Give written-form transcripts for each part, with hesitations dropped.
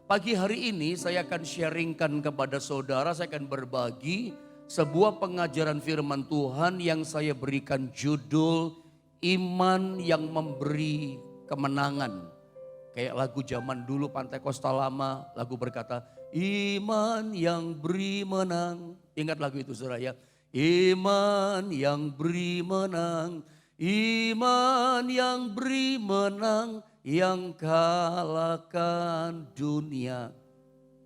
Pagi hari ini saya akan sharingkan kepada saudara, saya akan berbagi sebuah pengajaran firman Tuhan yang saya berikan judul Iman yang Memberi Kemenangan. Kayak lagu zaman dulu Pantai Kosta Lama, lagu berkata, Iman yang beri menang. Ingat lagu itu saudara ya. Iman yang beri menang, iman yang beri menang, yang kalahkan dunia.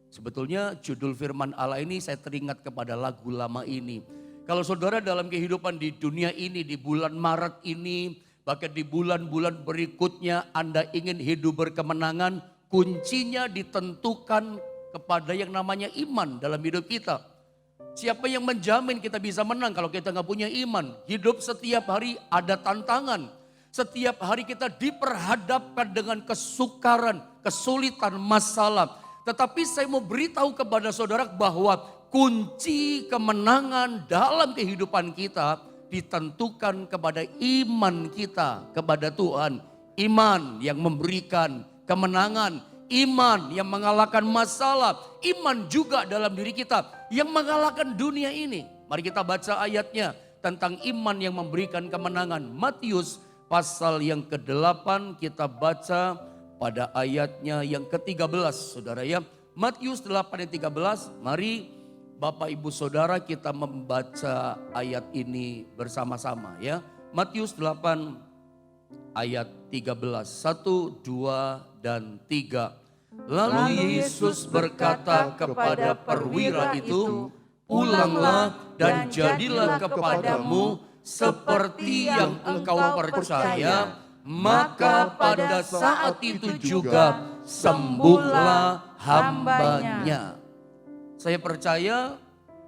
Sebetulnya judul firman Allah ini saya teringat kepada lagu lama ini. Kalau saudara dalam kehidupan di dunia ini, di bulan Maret ini, bahkan di bulan-bulan berikutnya Anda ingin hidup berkemenangan, kuncinya ditentukan kepada yang namanya iman dalam hidup kita. Siapa yang menjamin kita bisa menang kalau kita nggak punya iman? Hidup setiap hari ada tantangan. Setiap hari kita diperhadapkan dengan kesukaran, kesulitan, masalah. Tetapi saya mau beritahu kepada saudara bahwa kunci kemenangan dalam kehidupan kita ditentukan kepada iman kita kepada Tuhan. Iman yang memberikan kemenangan, iman yang mengalahkan masalah, iman juga dalam diri kita yang mengalahkan dunia ini. Mari kita baca ayatnya tentang iman yang memberikan kemenangan. Matius pasal yang ke-8 kita baca pada ayatnya yang ke-13 saudara ya. Matius 8 ayat 13, mari Bapak Ibu Saudara kita membaca ayat ini bersama-sama ya. Matius 8 ayat 13, 1, 2, dan 3. Lalu Yesus berkata kepada perwira itu, pulanglah dan jadilah kepadamu seperti yang engkau percaya, maka pada saat itu juga sembuhlah hambanya. Saya percaya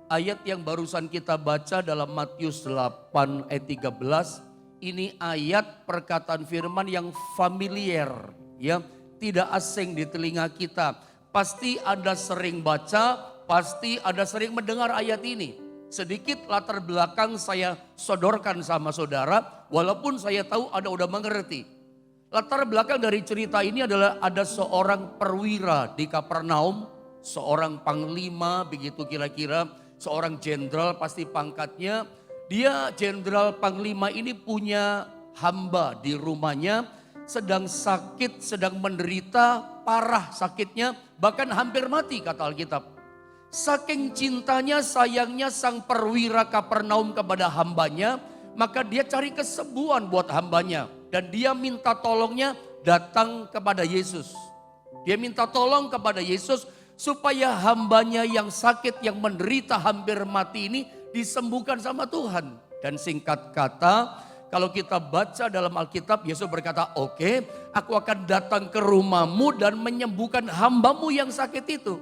ayat yang barusan kita baca dalam Matius 8 ayat 13, ini ayat perkataan firman yang familiar ya. Tidak asing di telinga kita. Pasti Anda sering baca, pasti Anda sering mendengar ayat ini. Sedikit latar belakang saya sodorkan sama saudara, walaupun saya tahu Anda udah mengerti. Latar belakang dari cerita ini adalah ada seorang perwira di Kapernaum, seorang panglima begitu kira-kira, seorang jenderal pasti pangkatnya. Dia jenderal panglima ini punya hamba di rumahnya, sedang sakit, sedang menderita, parah sakitnya, bahkan hampir mati kata Alkitab. Saking cintanya, sayangnya sang perwira Kapernaum kepada hambanya, maka dia cari kesembuhan buat hambanya. Dan dia minta tolongnya datang kepada Yesus. Dia minta tolong kepada Yesus supaya hambanya yang sakit, yang menderita hampir mati ini disembuhkan sama Tuhan. Dan singkat kata, kalau kita baca dalam Alkitab, Yesus berkata, oke, aku akan datang ke rumahmu dan menyembuhkan hambamu yang sakit itu.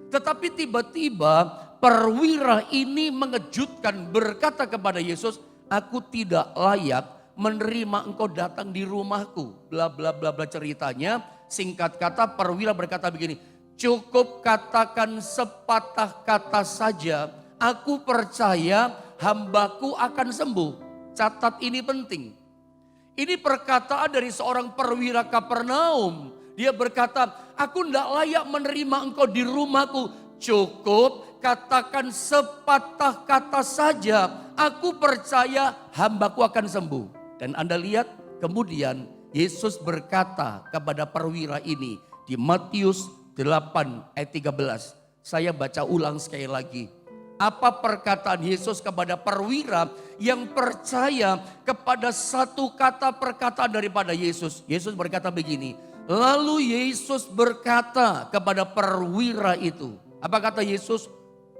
Tetapi tiba-tiba perwira ini mengejutkan, berkata kepada Yesus, aku tidak layak menerima engkau datang di rumahku. Bla bla bla bla ceritanya, singkat kata perwira berkata begini, cukup katakan sepatah kata saja, aku percaya hambaku akan sembuh. Catat ini penting. Ini perkataan dari seorang perwira Kapernaum. Dia berkata, aku tidak layak menerima engkau di rumahku. Cukup katakan sepatah kata saja. Aku percaya hambaku akan sembuh. Dan Anda lihat kemudian Yesus berkata kepada perwira ini di Matius 8 ayat 13. Saya baca ulang sekali lagi. Apa perkataan Yesus kepada perwira yang percaya kepada satu kata perkataan daripada Yesus. Yesus berkata begini, lalu Yesus berkata kepada perwira itu. Apa kata Yesus?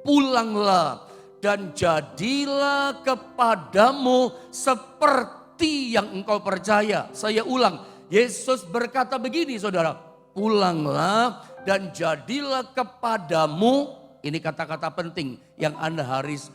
Pulanglah dan jadilah kepadamu seperti yang engkau percaya. Saya ulang, Yesus berkata begini saudara, pulanglah dan jadilah kepadamu. Ini kata-kata penting yang Anda harus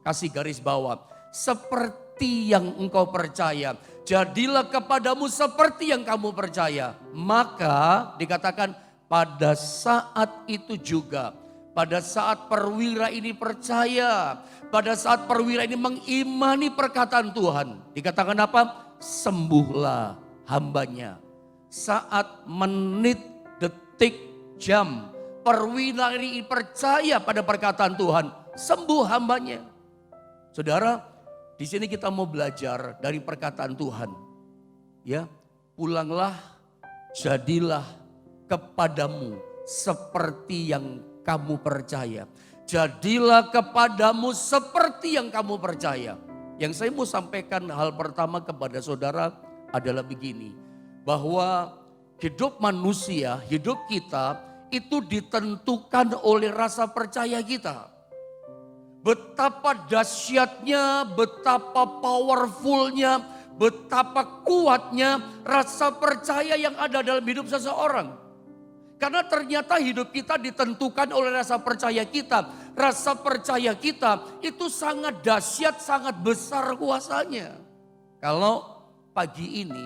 kasih garis bawah. Seperti yang engkau percaya. Jadilah kepadamu seperti yang kamu percaya. Maka dikatakan pada saat itu juga. Pada saat perwira ini percaya. Pada saat perwira ini mengimani perkataan Tuhan. Dikatakan apa? Sembuhlah hambanya. Saat menit, detik, jam perwira ini percaya pada perkataan Tuhan, sembuh hambanya. Saudara, di sini kita mau belajar dari perkataan Tuhan. Ya, pulanglah, jadilah kepadamu seperti yang kamu percaya. Jadilah kepadamu seperti yang kamu percaya. Yang saya mau sampaikan hal pertama kepada saudara adalah begini. Bahwa hidup manusia, hidup kita itu ditentukan oleh rasa percaya kita. Betapa dahsyatnya, betapa powerfulnya, betapa kuatnya rasa percaya yang ada dalam hidup seseorang. Karena ternyata hidup kita ditentukan oleh rasa percaya kita. Rasa percaya kita itu sangat dahsyat, sangat besar kuasanya. Kalau pagi ini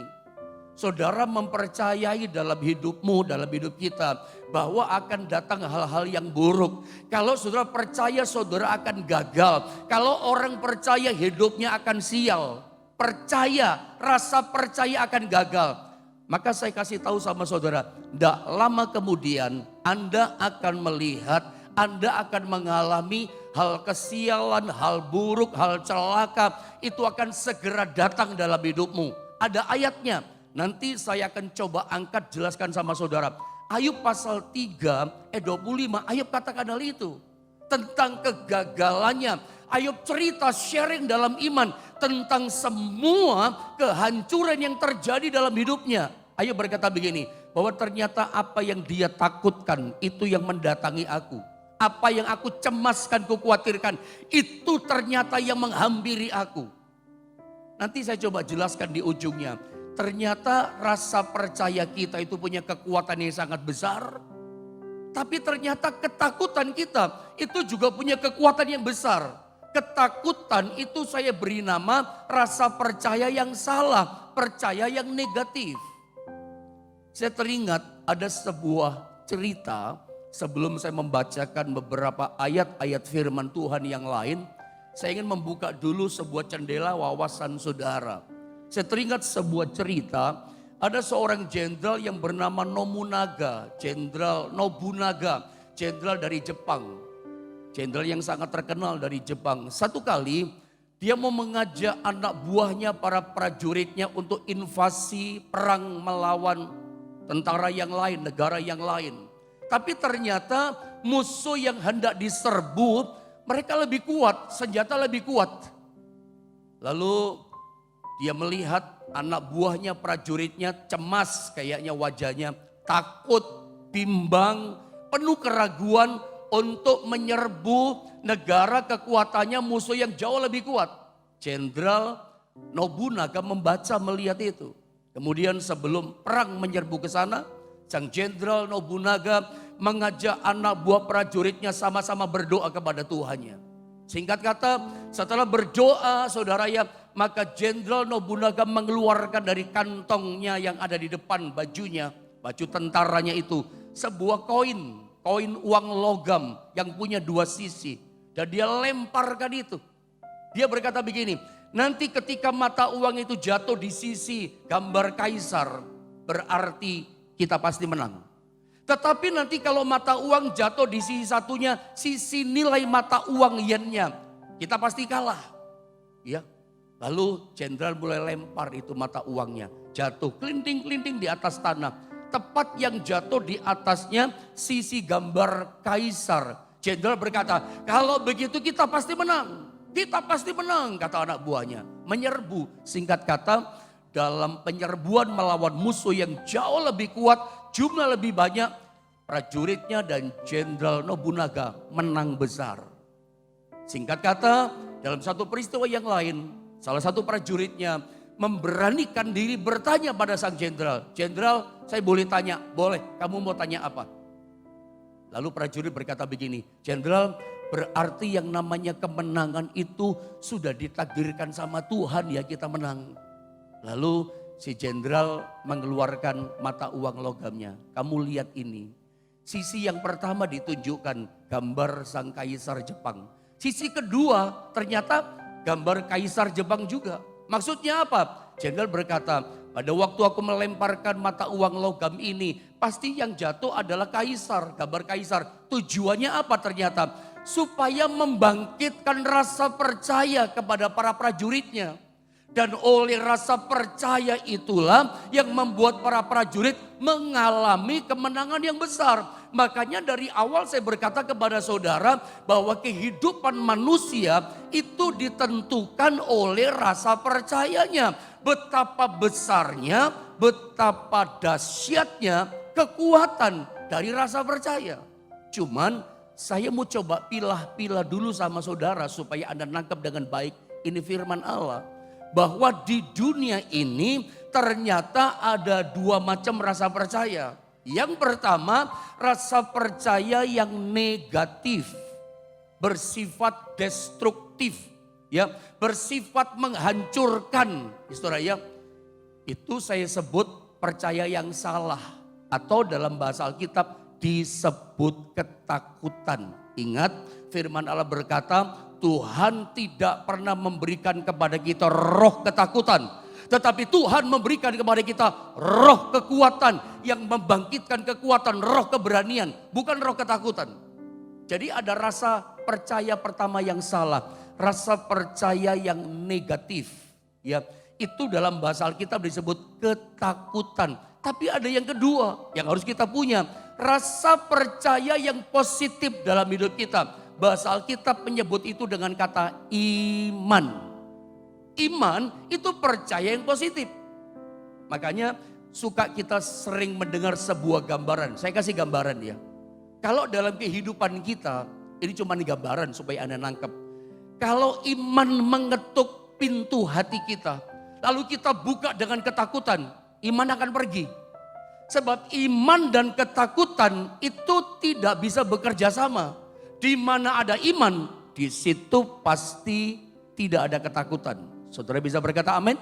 saudara mempercayai dalam hidupmu, dalam hidup kita, bahwa akan datang hal-hal yang buruk. Kalau saudara percaya saudara akan gagal. Kalau orang percaya hidupnya akan sial. Percaya, rasa percaya akan gagal. Maka saya kasih tahu sama saudara, tidak lama kemudian Anda akan melihat, Anda akan mengalami hal kesialan, hal buruk, hal celaka. Itu akan segera datang dalam hidupmu. Ada ayatnya. Nanti saya akan coba angkat jelaskan sama saudara. Ayub pasal 3 25, Ayub katakan hal itu. Tentang kegagalannya. Ayub cerita sharing dalam iman tentang semua kehancuran yang terjadi dalam hidupnya. Ayub berkata begini, bahwa ternyata apa yang dia takutkan itu yang mendatangi aku. Apa yang aku cemaskan, kukhawatirkan itu ternyata yang menghampiri aku. Nanti saya coba jelaskan di ujungnya. Ternyata rasa percaya kita itu punya kekuatan yang sangat besar. Tapi ternyata ketakutan kita itu juga punya kekuatan yang besar. Ketakutan itu saya beri nama rasa percaya yang salah, percaya yang negatif. Saya teringat ada sebuah cerita sebelum saya membacakan beberapa ayat-ayat firman Tuhan yang lain. Saya ingin membuka dulu sebuah jendela wawasan saudara. Saya teringat sebuah cerita, ada seorang jenderal yang bernama Nobunaga, Jenderal Nobunaga, jenderal dari Jepang. Jenderal yang sangat terkenal dari Jepang. Satu kali dia mau mengajak anak buahnya, para prajuritnya untuk invasi perang melawan tentara yang lain, negara yang lain. Tapi ternyata musuh yang hendak diserbu, mereka lebih kuat, senjata lebih kuat. Lalu dia melihat anak buahnya, prajuritnya cemas kayaknya wajahnya. Takut, bimbang, penuh keraguan untuk menyerbu negara kekuatannya musuh yang jauh lebih kuat. Jenderal Nobunaga membaca, melihat itu. Kemudian sebelum perang menyerbu ke sana, sang Jenderal Nobunaga mengajak anak buah prajuritnya sama-sama berdoa kepada Tuhannya. Singkat kata, setelah berdoa saudara ya, maka Jenderal Nobunaga mengeluarkan dari kantongnya yang ada di depan bajunya, baju tentaranya itu, sebuah koin uang logam yang punya dua sisi. Dan dia lemparkan itu. Dia berkata begini, nanti ketika mata uang itu jatuh di sisi gambar kaisar, berarti kita pasti menang. Tetapi nanti kalau mata uang jatuh di sisi satunya, sisi nilai mata uang yennya, kita pasti kalah. Ya. Lalu jenderal mulai lempar itu mata uangnya, jatuh kelinting-kelinting di atas tanah. Tepat yang jatuh di atasnya sisi gambar kaisar. Jenderal berkata, kalau begitu kita pasti menang. Kita pasti menang, kata anak buahnya. Menyerbu, singkat kata, dalam penyerbuan melawan musuh yang jauh lebih kuat, jumlah lebih banyak, prajuritnya dan Jenderal Nobunaga menang besar. Singkat kata, dalam satu peristiwa yang lain, salah satu prajuritnya memberanikan diri bertanya pada sang jenderal. Jenderal, saya boleh tanya? Boleh, kamu mau tanya apa? Lalu prajurit berkata begini, Jenderal, berarti yang namanya kemenangan itu sudah ditakdirkan sama Tuhan ya, kita menang. Lalu si jenderal mengeluarkan mata uang logamnya. Kamu lihat ini. Sisi yang pertama ditunjukkan gambar sang kaisar Jepang. Sisi kedua ternyata gambar kaisar Jepang juga. Maksudnya apa? Jenderal berkata, Pada waktu aku melemparkan mata uang logam ini, pasti yang jatuh adalah kaisar, gambar kaisar. Tujuannya apa ternyata? Supaya membangkitkan rasa percaya kepada para prajuritnya. Dan oleh rasa percaya itulah yang membuat para prajurit mengalami kemenangan yang besar. Makanya dari awal saya berkata kepada saudara bahwa kehidupan manusia itu ditentukan oleh rasa percayanya. Betapa besarnya, betapa dahsyatnya kekuatan dari rasa percaya. Cuman saya mau coba pilah-pilah dulu sama saudara supaya Anda nangkap dengan baik ini firman Allah. Bahwa di dunia ini ternyata ada dua macam rasa percaya. Yang pertama, rasa percaya yang negatif, bersifat destruktif, ya, bersifat menghancurkan, saudara ya. Itu saya sebut percaya yang salah atau dalam bahasa Alkitab disebut ketakutan. Ingat, firman Allah berkata, Tuhan tidak pernah memberikan kepada kita roh ketakutan. Tetapi Tuhan memberikan kepada kita roh kekuatan yang membangkitkan kekuatan, roh keberanian, bukan roh ketakutan. Jadi ada rasa percaya pertama yang salah, rasa percaya yang negatif. Ya, itu dalam bahasa Alkitab disebut ketakutan. Tapi ada yang kedua yang harus kita punya, rasa percaya yang positif dalam hidup kita. Bahasa Alkitab menyebut itu dengan kata iman. Iman itu percaya yang positif. Makanya suka kita sering mendengar sebuah gambaran. Saya kasih gambaran ya. Kalau dalam kehidupan kita, ini cuma gambaran supaya Anda nangkep. Kalau iman mengetuk pintu hati kita, lalu kita buka dengan ketakutan, iman akan pergi. Sebab iman dan ketakutan itu tidak bisa bekerja sama. Di mana ada iman, di situ pasti tidak ada ketakutan. Saudara bisa berkata amin?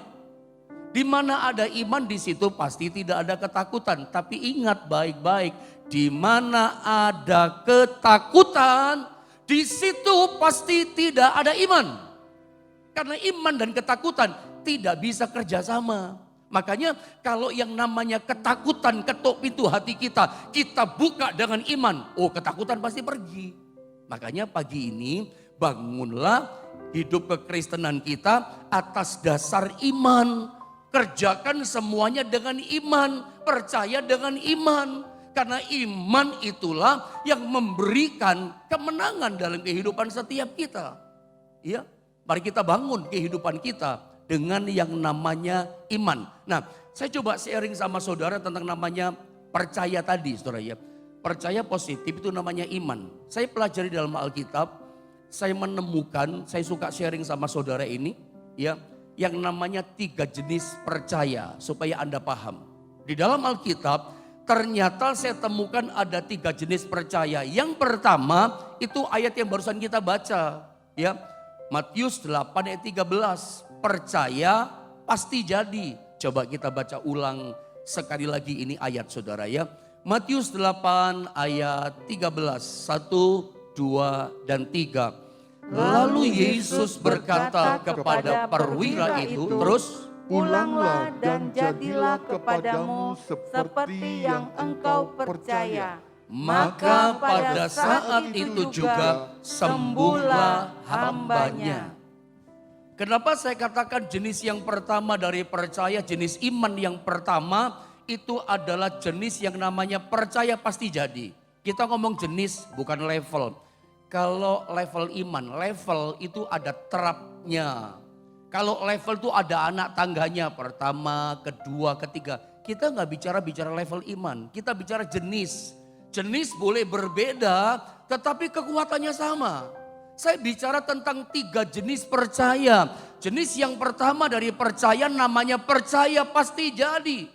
Di mana ada iman, di situ pasti tidak ada ketakutan. Tapi ingat baik-baik, di mana ada ketakutan, di situ pasti tidak ada iman. Karena iman dan ketakutan tidak bisa kerjasama. Makanya kalau yang namanya ketakutan ketuk pintu hati kita, kita buka dengan iman, oh ketakutan pasti pergi. Makanya pagi ini bangunlah hidup kekristenan kita atas dasar iman. Kerjakan semuanya dengan iman, percaya dengan iman. Karena iman itulah yang memberikan kemenangan dalam kehidupan setiap kita. Ya, mari kita bangun kehidupan kita dengan yang namanya iman. Nah, saya coba sharing sama saudara tentang namanya percaya tadi, saudara ya. Percaya positif itu namanya iman. Saya pelajari dalam Alkitab, saya menemukan, saya suka sharing sama saudara ini, ya, yang namanya 3 jenis percaya supaya Anda paham. Di dalam Alkitab, ternyata saya temukan ada 3 jenis percaya. Yang pertama itu ayat yang barusan kita baca, ya, Matius 8 ayat 13, percaya pasti jadi. Coba kita baca ulang sekali lagi ini ayat saudara ya. Matius 8 ayat 13, 1, 2, dan 3. Lalu Yesus berkata kepada perwira itu, terus, pulanglah dan jadilah kepadamu seperti yang engkau percaya. maka pada saat itu juga sembuhlah hambanya. Kenapa saya katakan jenis yang pertama dari percaya, jenis iman yang pertama itu adalah jenis yang namanya percaya pasti jadi. Kita ngomong jenis bukan level. Kalau level iman, level itu ada terapnya. Kalau level itu ada anak tangganya, pertama, kedua, ketiga. Kita nggak bicara level iman, kita bicara jenis. Jenis boleh berbeda, tetapi kekuatannya sama. Saya bicara tentang 3 jenis percaya. Jenis yang pertama dari percaya namanya percaya pasti jadi.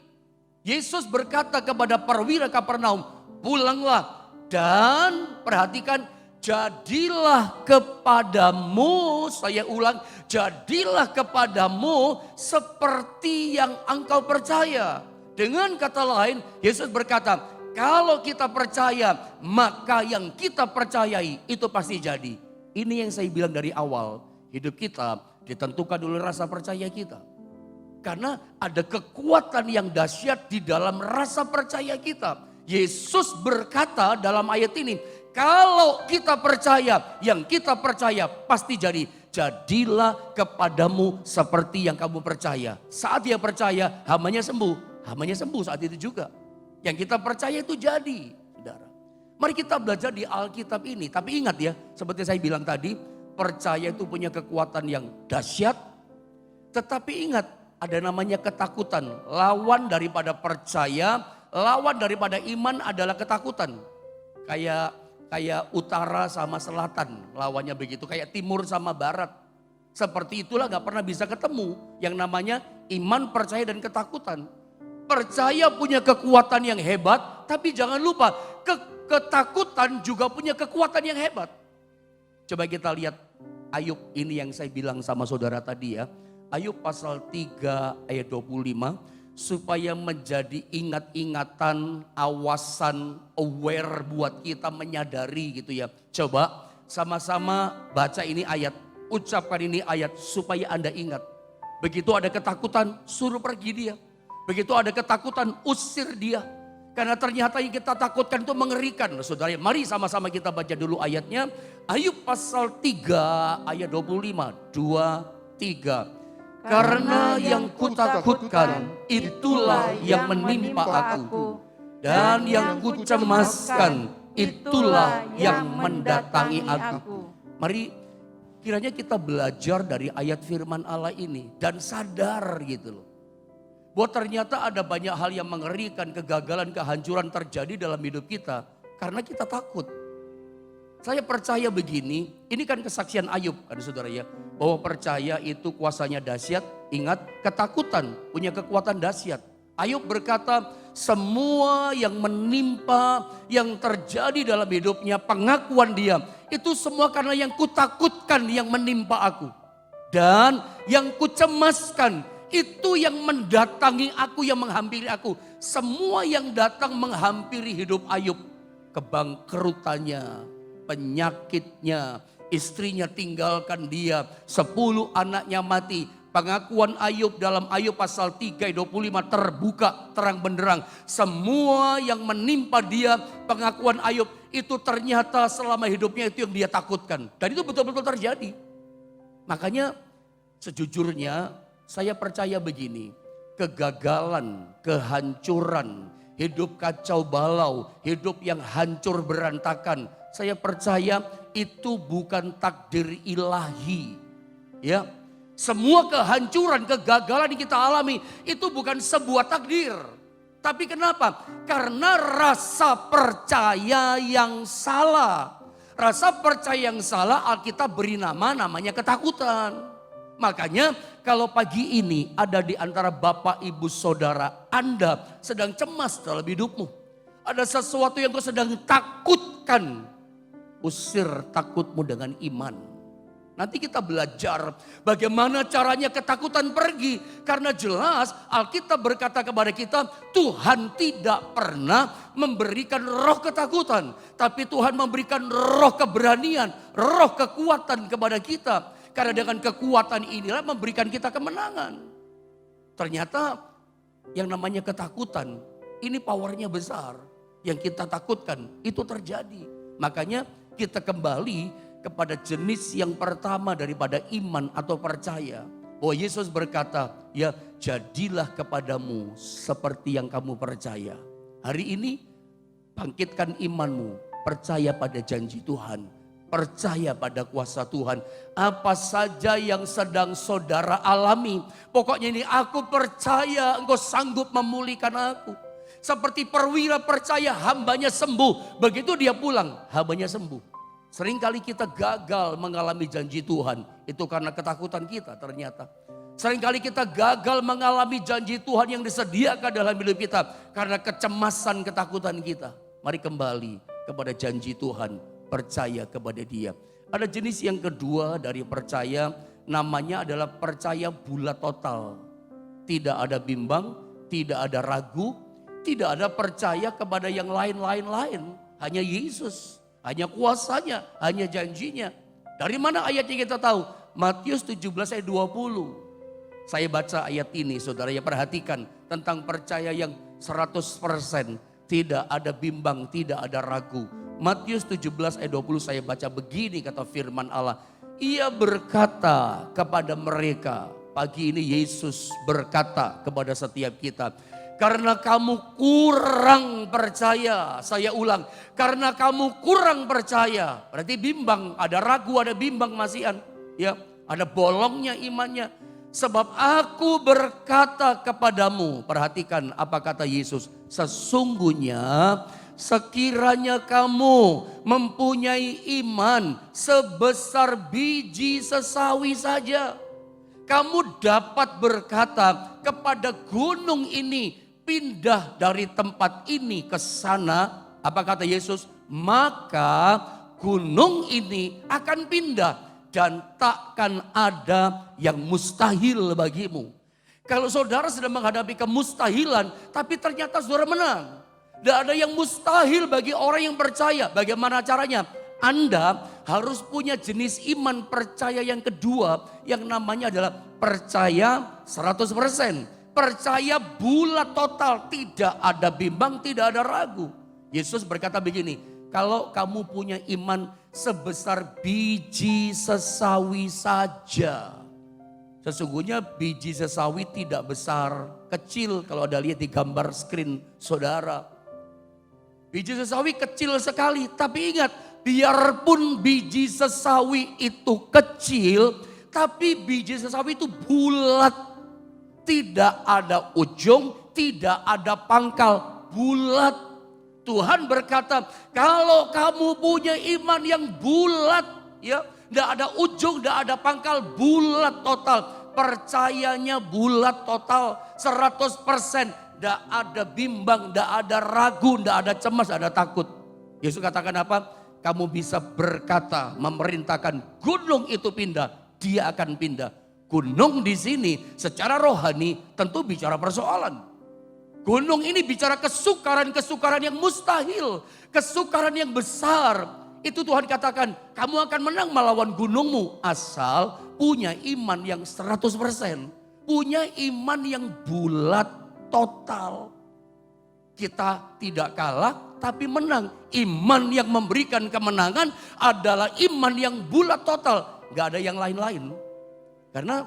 Yesus berkata kepada perwira Kapernaum, pulanglah dan perhatikan, jadilah kepadamu, saya ulang, jadilah kepadamu seperti yang engkau percaya. Dengan kata lain, Yesus berkata, kalau kita percaya, maka yang kita percayai itu pasti jadi. Ini yang saya bilang dari awal, hidup kita ditentukan oleh rasa percaya kita. Karena ada kekuatan yang dahsyat di dalam rasa percaya kita. Yesus berkata dalam ayat ini, kalau kita percaya, yang kita percaya pasti jadi. Jadilah kepadamu seperti yang kamu percaya. Saat dia percaya, hambanya sembuh. Hambanya sembuh saat itu juga. Yang kita percaya itu jadi, saudara. Mari kita belajar di Alkitab ini. Tapi ingat ya, seperti saya bilang tadi, percaya itu punya kekuatan yang dahsyat. Tetapi ingat, ada namanya ketakutan. Lawan daripada percaya, lawan daripada iman adalah ketakutan. Kayak utara sama selatan, lawannya begitu. Kayak timur sama barat. Seperti itulah gak pernah bisa ketemu. Yang namanya iman, percaya dan ketakutan. Percaya punya kekuatan yang hebat, tapi jangan lupa ketakutan juga punya kekuatan yang hebat. Coba kita lihat Ayub ini yang saya bilang sama saudara tadi ya. Ayub pasal 3 ayat 25, supaya menjadi ingat-ingatan, awasan, aware buat kita menyadari gitu ya. Coba sama-sama baca ini ayat, ucapkan ini ayat supaya Anda ingat. Begitu ada ketakutan, suruh pergi dia. Begitu ada ketakutan, usir dia. Karena ternyata yang kita takutkan itu mengerikan. Saudara, mari sama-sama kita baca dulu ayatnya. Ayub pasal 3 ayat 25, 2, 3. Karena yang kutakutkan itulah yang menimpa aku. Dan yang kucemaskan itulah yang mendatangi aku. Mari kiranya kita belajar dari ayat firman Allah ini. Dan sadar gitu loh. Bahwa ternyata ada banyak hal yang mengerikan, kegagalan, kehancuran terjadi dalam hidup kita. Karena kita takut. Saya percaya begini, ini kan kesaksian Ayub kan saudara ya. Bahwa percaya itu kuasanya dahsyat, ingat ketakutan punya kekuatan dahsyat. Ayub berkata semua yang menimpa, yang terjadi dalam hidupnya, pengakuan dia. Itu semua karena yang kutakutkan yang menimpa aku. Dan yang kucemaskan itu yang mendatangi aku, yang menghampiri aku. Semua yang datang menghampiri hidup Ayub. Kebangkrutannya, penyakitnya, istrinya tinggalkan dia, 10 anaknya mati. Pengakuan Ayub dalam Ayub pasal 3 ayat 25 terbuka terang benderang. Semua yang menimpa dia, pengakuan Ayub itu ternyata selama hidupnya itu yang dia takutkan. Dan itu betul-betul terjadi. Makanya sejujurnya saya percaya begini, kegagalan, kehancuran, hidup kacau balau, hidup yang hancur berantakan. Saya percaya itu bukan takdir ilahi. Ya, semua kehancuran, kegagalan yang kita alami itu bukan sebuah takdir. Tapi kenapa? Karena rasa percaya yang salah. Rasa percaya yang salah Alkitab beri namanya ketakutan. Makanya kalau pagi ini ada di antara bapak, ibu, saudara Anda sedang cemas dalam hidupmu. Ada sesuatu yang kau sedang takutkan. Usir takutmu dengan iman. Nanti kita belajar bagaimana caranya ketakutan pergi. Karena jelas Alkitab berkata kepada kita, Tuhan tidak pernah memberikan roh ketakutan. Tapi Tuhan memberikan roh keberanian, roh kekuatan kepada kita. Karena dengan kekuatan inilah memberikan kita kemenangan. Ternyata yang namanya ketakutan, ini powernya besar. Yang kita takutkan itu terjadi. Makanya kita kembali kepada jenis yang pertama daripada iman atau percaya. Bahwa Yesus berkata, ya jadilah kepadamu seperti yang kamu percaya. Hari ini bangkitkan imanmu, percaya pada janji Tuhan. Percaya pada kuasa Tuhan. Apa saja yang sedang saudara alami. Pokoknya ini aku percaya engkau sanggup memulihkan aku. Seperti perwira percaya hambanya sembuh. Begitu dia pulang hambanya sembuh. Seringkali kita gagal mengalami janji Tuhan. Itu karena ketakutan kita ternyata. Seringkali kita gagal mengalami janji Tuhan yang disediakan dalam hidup kita. Karena kecemasan ketakutan kita. Mari kembali kepada janji Tuhan. Percaya kepada dia. Ada jenis yang kedua dari percaya, namanya adalah percaya bulat total. Tidak ada bimbang, tidak ada ragu, tidak ada percaya kepada yang lain-lain. Hanya Yesus, hanya kuasanya, hanya janjinya. Dari mana ayatnya kita tahu? Matius 17 ayat 20. Saya baca ayat ini, saudara ya, perhatikan tentang percaya yang 100%. Tidak ada bimbang, tidak ada ragu. Matius 17 ayat 20 saya baca begini kata firman Allah. Ia berkata kepada mereka, pagi ini Yesus berkata kepada setiap kita. Karena kamu kurang percaya, saya ulang, karena kamu kurang percaya, berarti bimbang, ada ragu, ada bimbang masihan, ya, ada bolongnya imannya. Sebab aku berkata kepadamu, perhatikan apa kata Yesus, sesungguhnya sekiranya kamu mempunyai iman sebesar biji sesawi saja, kamu dapat berkata kepada gunung ini, pindah dari tempat ini ke sana. Apa kata Yesus? Maka gunung ini akan pindah dan takkan ada yang mustahil bagimu. Kalau saudara sedang menghadapi kemustahilan, tapi ternyata saudara menang. Tidak ada yang mustahil bagi orang yang percaya. Bagaimana caranya? Anda harus punya jenis iman percaya yang kedua, yang namanya adalah percaya 100%. Percaya bulat total, tidak ada bimbang, tidak ada ragu. Yesus berkata begini, kalau kamu punya iman sebesar biji sesawi saja. Sesungguhnya biji sesawi tidak besar, kecil kalau ada lihat di gambar screen saudara. Biji sesawi kecil sekali, tapi ingat, biarpun biji sesawi itu kecil, tapi biji sesawi itu bulat. Tidak ada ujung, tidak ada pangkal, bulat. Tuhan berkata, kalau kamu punya iman yang bulat, ya, tidak ada ujung, tidak ada pangkal, bulat total. Percayanya bulat total, 100%. Tidak ada bimbang, tidak ada ragu, tidak ada cemas, tidak ada takut. Yesus katakan apa? Kamu bisa berkata, memerintahkan gunung itu pindah, dia akan pindah. Gunung di sini secara rohani tentu bicara persoalan. Gunung ini bicara kesukaran-kesukaran yang mustahil, kesukaran yang besar. Itu Tuhan katakan, kamu akan menang melawan gunungmu asal punya iman yang 100%. Punya iman yang bulat total. Kita tidak kalah tapi menang. Iman yang memberikan kemenangan adalah iman yang bulat total. Gak ada yang lain-lain. Karena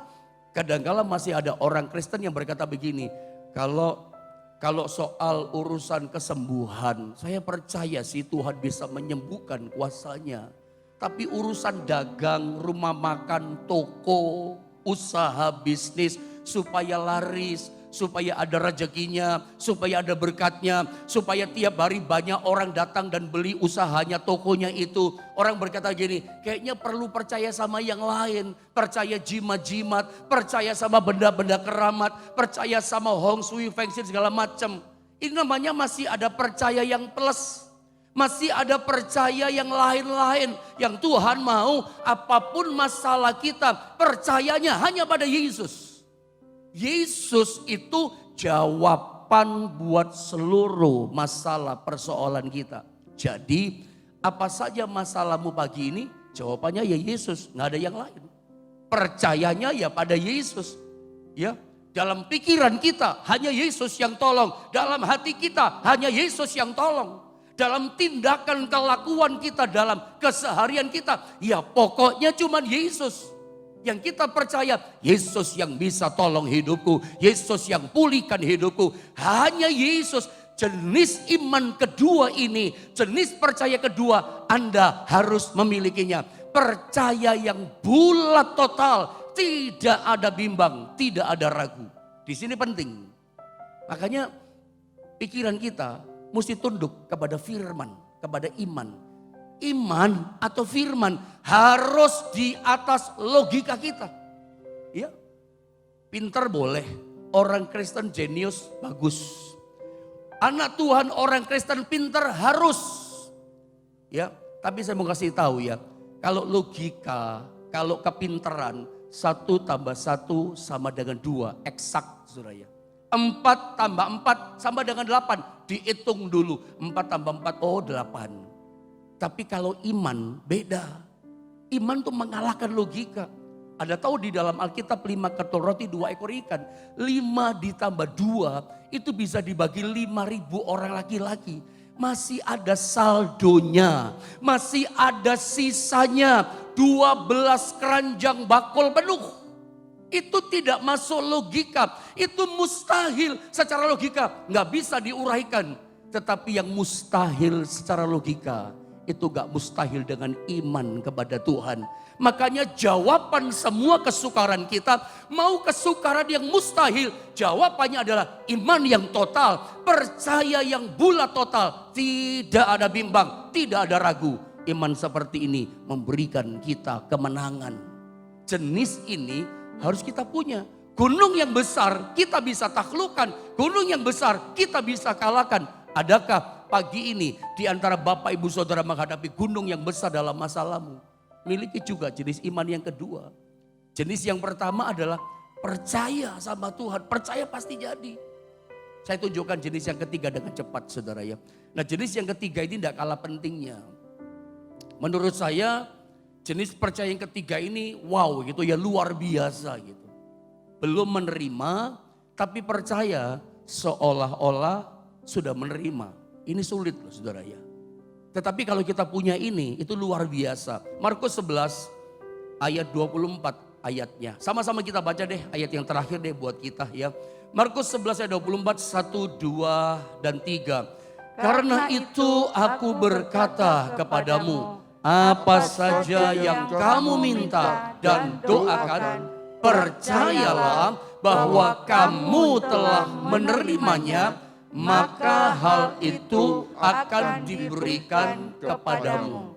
kadang-kala masih ada orang Kristen yang berkata begini, kalau soal urusan kesembuhan, saya percaya sih Tuhan bisa menyembuhkan kuasanya. Tapi urusan dagang, rumah makan, toko, usaha, bisnis, supaya laris, supaya ada rezekinya, supaya ada berkatnya, supaya tiap hari banyak orang datang dan beli usahanya, tokonya itu. Orang berkata gini, kayaknya perlu percaya sama yang lain, percaya jimat-jimat, percaya sama benda-benda keramat, percaya sama hong shui, feng shui segala macam. Ini namanya masih ada percaya yang plus. Masih ada percaya yang lain-lain. Yang Tuhan mau apapun masalah kita, percayanya hanya pada Yesus. Yesus itu jawaban buat seluruh masalah persoalan kita. Jadi apa saja masalahmu pagi ini, jawabannya ya Yesus, nggak ada yang lain. Percayanya ya pada Yesus. Ya, dalam pikiran kita hanya Yesus yang tolong. Dalam hati kita hanya Yesus yang tolong. Dalam tindakan kelakuan kita, dalam keseharian kita, ya pokoknya cuman Yesus. Yang kita percaya, Yesus yang bisa tolong hidupku, Yesus yang pulihkan hidupku. Hanya Yesus. Jenis iman kedua ini, jenis percaya kedua, Anda harus memilikinya. Percaya yang bulat total, tidak ada bimbang, tidak ada ragu. Di sini penting. Makanya pikiran kita mesti tunduk kepada firman, kepada iman. Iman atau firman harus di atas logika kita. Ya, pintar boleh, orang Kristen jenius bagus. Anak Tuhan orang Kristen pintar harus. Ya, tapi saya mau kasih tahu ya, kalau logika, kalau kepintaran 1 tambah 1 sama dengan 2, eksak saudara ya. 4 tambah 4 sama dengan 8, dihitung dulu. 4 tambah 4, oh 8. Tapi kalau iman beda. Iman tuh mengalahkan logika. Ada tahu di dalam Alkitab 5 ketol roti 2 ekor ikan. 5 ditambah 2 itu bisa dibagi 5.000 orang laki-laki. Masih ada saldonya, masih ada sisanya 12 keranjang bakul penuh. Itu tidak masuk logika, itu mustahil secara logika. Nggak bisa diuraikan. Tetapi yang mustahil secara logika, itu gak mustahil dengan iman kepada Tuhan. Makanya jawaban semua kesukaran kita, mau kesukaran yang mustahil, jawabannya adalah iman yang total, percaya yang bulat total, tidak ada bimbang, tidak ada ragu. Iman seperti ini memberikan kita kemenangan. Jenis ini harus kita punya. Gunung yang besar kita bisa taklukkan, gunung yang besar kita bisa kalahkan. Adakah pagi ini di antara Bapak Ibu Saudara menghadapi gunung yang besar dalam masalahmu? Miliki juga jenis iman yang kedua. Jenis yang pertama adalah percaya sama Tuhan. Percaya pasti jadi. Saya tunjukkan jenis yang ketiga dengan cepat saudara ya. Nah jenis yang ketiga ini tidak kalah pentingnya. Menurut saya jenis percaya yang ketiga ini wow gitu ya, luar biasa gitu. Belum menerima tapi percaya seolah-olah sudah menerima. Ini sulit loh saudara ya. Tetapi kalau kita punya ini, itu luar biasa. Markus 11 ayat 24 ayatnya. Sama-sama kita baca deh ayat yang terakhir deh buat kita ya. Markus 11 ayat 24, 1, 2, dan 3. Karena itu aku berkata kepadamu, apa saja yang kamu minta dan doakan, percayalah bahwa kamu telah menerimanya, maka hal itu akan diberikan kepadamu.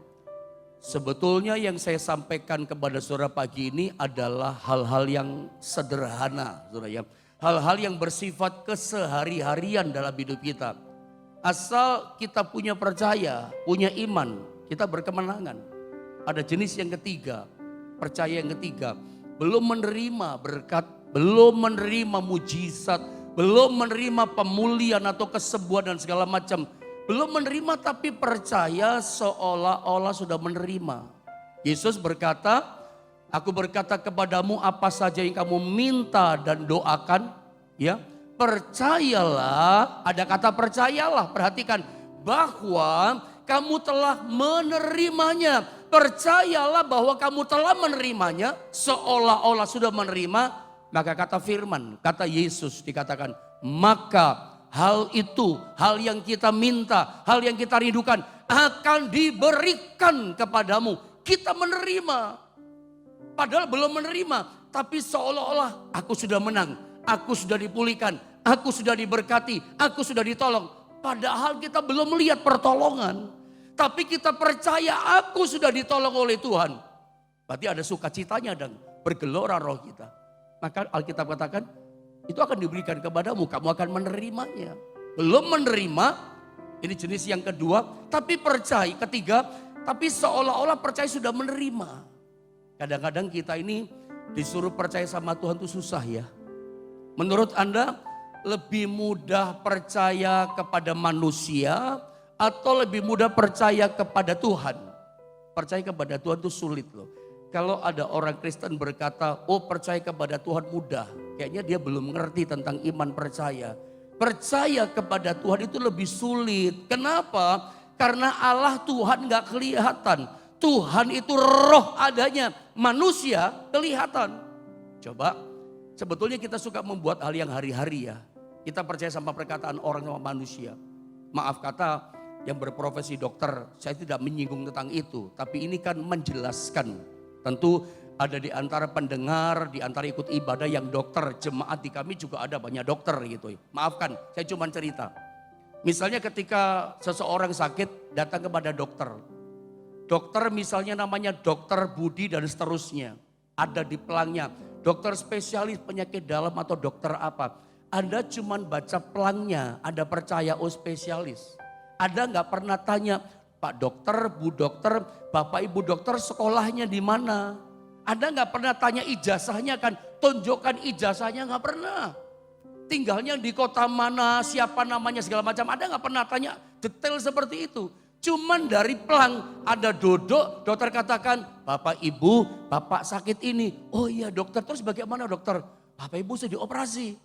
Sebetulnya yang saya sampaikan kepada saudara pagi ini adalah hal-hal yang sederhana, saudara ya. Hal-hal yang bersifat kesehari-harian dalam hidup kita. Asal kita punya percaya, punya iman, kita berkemenangan. Ada jenis yang ketiga, percaya yang ketiga. Belum menerima berkat, belum menerima mujizat, belum menerima pemulihan atau kesembuhan dan segala macam. Belum menerima tapi percaya seolah-olah sudah menerima. Yesus berkata, aku berkata kepadamu apa saja yang kamu minta dan doakan. Ya, percayalah, ada kata percayalah, perhatikan. Bahwa kamu telah menerimanya. Percayalah bahwa kamu telah menerimanya seolah-olah sudah menerima. Maka kata firman, kata Yesus dikatakan, maka hal itu, hal yang kita minta, hal yang kita rindukan akan diberikan kepadamu. Kita menerima, padahal belum menerima, tapi seolah-olah aku sudah menang, aku sudah dipulihkan, aku sudah diberkati, aku sudah ditolong. Padahal kita belum melihat pertolongan, tapi kita percaya aku sudah ditolong oleh Tuhan. Berarti ada sukacitanya dan bergelora roh kita. Maka Alkitab katakan itu akan diberikan kepadamu, kamu akan menerimanya. Belum menerima, ini jenis yang kedua, tapi percaya. Ketiga, tapi seolah-olah percaya sudah menerima. Kadang-kadang kita ini disuruh percaya sama Tuhan itu susah ya. Menurut Anda lebih mudah percaya kepada manusia atau lebih mudah percaya kepada Tuhan? Percaya kepada Tuhan itu sulit loh. Kalau ada orang Kristen berkata, oh percaya kepada Tuhan mudah. Kayaknya dia belum mengerti tentang iman percaya. Percaya kepada Tuhan itu lebih sulit. Kenapa? Karena Allah Tuhan gak kelihatan. Tuhan itu roh adanya. Manusia kelihatan. Coba, sebetulnya kita suka membuat hal yang hari-hari ya. Kita percaya sama perkataan orang sama manusia. Maaf kata yang berprofesi dokter, saya tidak menyinggung tentang itu. Tapi ini kan menjelaskan. Tentu ada di antara pendengar, di antara ikut ibadah yang dokter, jemaat di kami juga ada banyak dokter gitu. Maafkan, saya cuma cerita. Misalnya ketika seseorang sakit datang kepada dokter. Dokter misalnya namanya dokter Budi dan seterusnya. Ada di pelangnya, dokter spesialis penyakit dalam atau dokter apa. Anda cuma baca pelangnya, Anda percaya oh spesialis. Anda nggak pernah tanya, Pak dokter, Bu dokter, Bapak Ibu dokter sekolahnya di mana? Anda nggak pernah tanya ijazahnya kan, tunjukkan ijazahnya nggak pernah. Tinggalnya di kota mana, siapa namanya segala macam. Anda nggak pernah tanya detail seperti itu. Cuman dari pelang ada duduk, dokter katakan, Bapak Ibu, Bapak sakit ini. Oh iya dokter, terus bagaimana dokter? Bapak Ibu sudah dioperasi.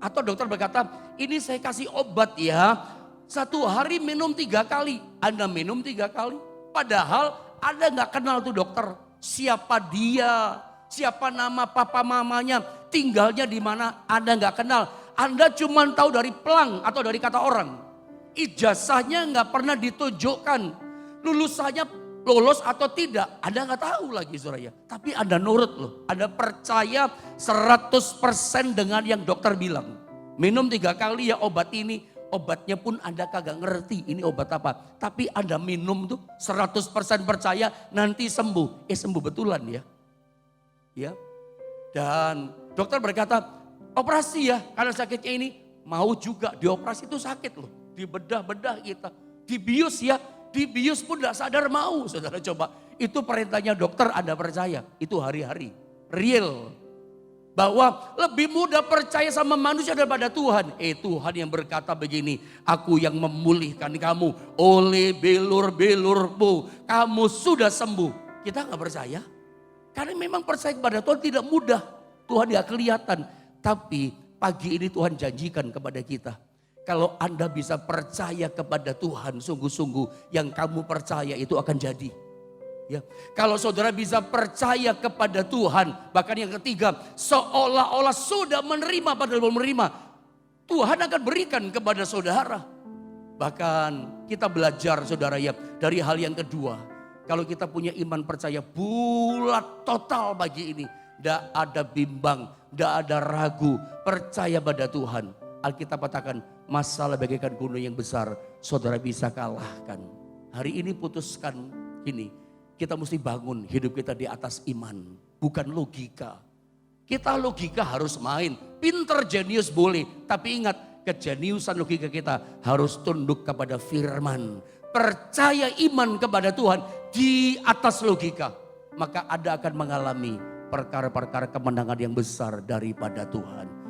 Atau dokter berkata, ini saya kasih obat ya. 1 hari minum 3 kali. Anda minum 3 kali. Padahal Anda nggak kenal tuh dokter. Siapa dia, siapa nama papa mamanya, tinggalnya di mana Anda nggak kenal. Anda cuma tahu dari pelang atau dari kata orang. Ijazahnya nggak pernah ditunjukkan. Lulusannya lolos atau tidak, Anda nggak tahu lagi saudara. Tapi Anda nurut loh, Anda percaya 100% dengan yang dokter bilang. Minum 3 kali ya obat ini, obatnya pun Anda kagak ngerti ini obat apa. Tapi Anda minum tuh 100% percaya nanti sembuh. Sembuh betulan ya. Ya. Dan dokter berkata, operasi ya karena sakitnya ini. Mau juga dioperasi itu sakit loh. Dibedah-bedah kita. Dibius ya. Dibius pun gak sadar mau. Saudara coba. Itu perintahnya dokter Anda percaya. Itu hari-hari. Real. Bahwa lebih mudah percaya sama manusia daripada Tuhan. Tuhan yang berkata begini. Aku yang memulihkan kamu. Oleh belur-belurmu. Kamu sudah sembuh. Kita gak percaya. Karena memang percaya kepada Tuhan tidak mudah. Tuhan gak kelihatan. Tapi pagi ini Tuhan janjikan kepada kita. Kalau Anda bisa percaya kepada Tuhan sungguh-sungguh. Yang kamu percaya itu akan jadi. Ya, kalau saudara bisa percaya kepada Tuhan, bahkan yang ketiga, seolah-olah sudah menerima padahal belum menerima, Tuhan akan berikan kepada saudara. Bahkan kita belajar saudara ya dari hal yang kedua, kalau kita punya iman percaya bulat total pagi ini, tidak ada bimbang, tidak ada ragu, percaya pada Tuhan. Alkitab katakan masalah bagaikan gunung yang besar, saudara bisa kalahkan. Hari ini putuskan ini. Kita mesti bangun hidup kita di atas iman, bukan logika. Kita logika harus main, pinter jenius boleh. Tapi ingat kejeniusan logika kita harus tunduk kepada firman. Percaya iman kepada Tuhan di atas logika. Maka Anda akan mengalami perkara-perkara kemenangan yang besar daripada Tuhan.